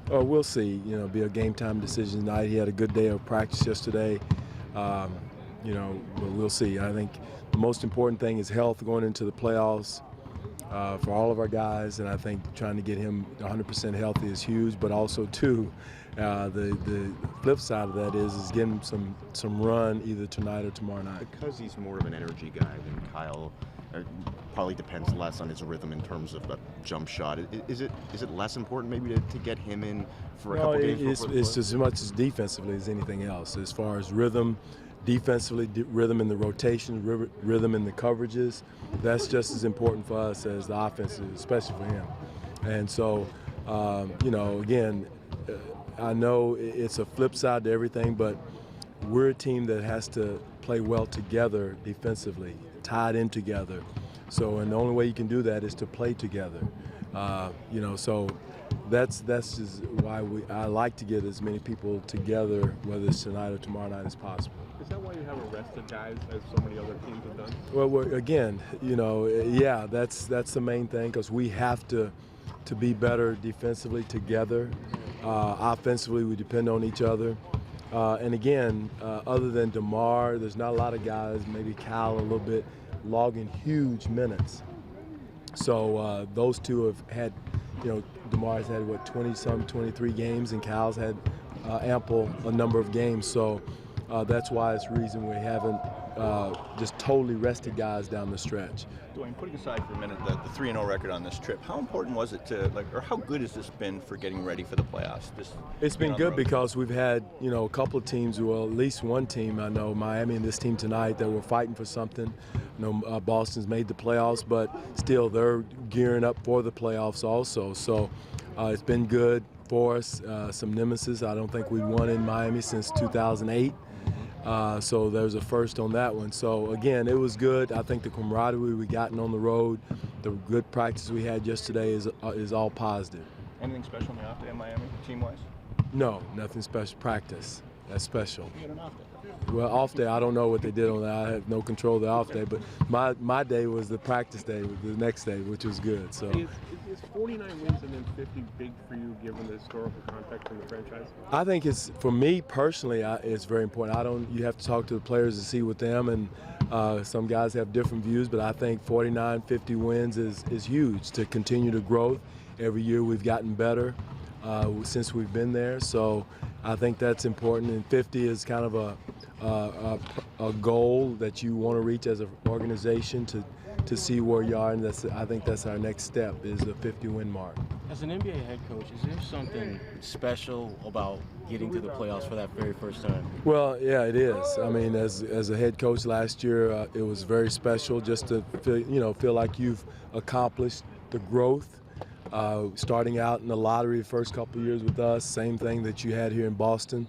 We'll see. Be a game time decision tonight. He had a good day of practice yesterday. Um, but we'll see. I think the most important thing is health going into the playoffs for all of our guys, and I think trying to get him 100% healthy is huge. But also, too, the flip side of that is getting some run either tonight or tomorrow night. Because he's more of an energy guy than Kyle. Probably depends less on his rhythm in terms of a jump shot. Is it less important maybe to get him in for a couple games? It's as much as defensively as anything else. As far as rhythm, defensively, rhythm in the rotation, rhythm in the coverages, that's just as important for us as the offense, especially for him. And so, again, I know it's a flip side to everything, but we're a team that has to play well together defensively, tied in together. So, and the only way you can do that is to play together. So that's just why I like to get as many people together, whether it's tonight or tomorrow night, as possible. Is that why you haven't rested guys as so many other teams have done? Well, again, yeah, that's the main thing, because we have to be better defensively together. Offensively, we depend on each other. And again, other than DeMar, there's not a lot of guys, maybe Kyle a little bit, logging huge minutes. So those two have had, DeMar's had, 20-some, 23 games, and Kyle's had a number of games. So that's why it's the reason we haven't just totally rested guys down the stretch. Dwane, putting aside for a minute the 3-0 record on this trip, how important was it to, or how good has this been for getting ready for the playoffs? It's been good because we've had, a couple of teams, well, at least one team, I know, Miami and this team tonight, that were fighting for something. Boston's made the playoffs, but still they're gearing up for the playoffs also. So it's been good for us. Some nemesis. I don't think we've won in Miami since 2008. So there's a first on that one. So again, it was good. I think the camaraderie we gotten on the road, the good practice we had yesterday is all positive. Anything special in the off day in Miami, team-wise? No, nothing special. Practice. That's special. You had an off day. Well, off day, I don't know what they did on that. I have no control of the off day, but my day was the practice day, the next day, which was good. So is 49 wins and then 50 big for you, given the historical context in the franchise? I think it's, for me personally, it's very important. You have to talk to the players to see with them, and some guys have different views, but I think 49, 50 wins is huge to continue to grow. Every year we've gotten better since we've been there, so I think that's important. And 50 is kind of a goal that you want to reach as an organization to see where you are, and I think that's our next step, is the 50-win mark. As an NBA head coach, is there something special about getting to the playoffs for that very first time? Well, yeah, it is. I mean, as a head coach last year, it was very special just to feel like you've accomplished the growth. Starting out in the lottery the first couple of years with us, same thing that you had here in Boston.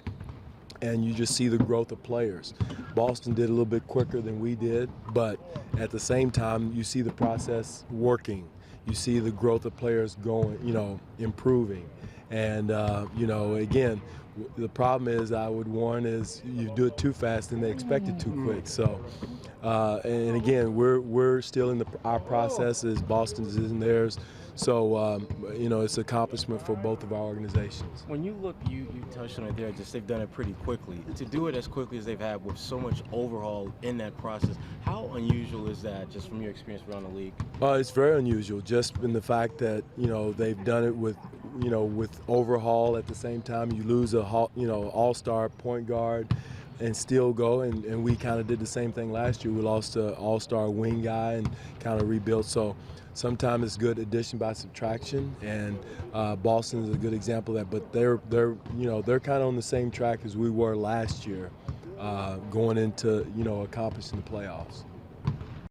And you just see the growth of players. Boston did a little bit quicker than we did, but at the same time, you see the process working. You see the growth of players going, improving. And, again, the problem is, I would warn, is you do it too fast and they expect it too quick. So, and again, we're still in our processes. Boston's in theirs. So, it's an accomplishment for both of our organizations. When you look, you touched on it there, just they've done it pretty quickly. To do it as quickly as they've had with so much overhaul in that process, how unusual is that, just from your experience around the league? It's very unusual, just in the fact that, they've done it with overhaul at the same time. You lose a, all-star point guard and still go, and we kind of did the same thing last year. We lost an all-star wing guy and kind of rebuilt. So sometimes it's good addition by subtraction, and Boston is a good example of that. But they're kind of on the same track as we were last year, going into accomplishing the playoffs.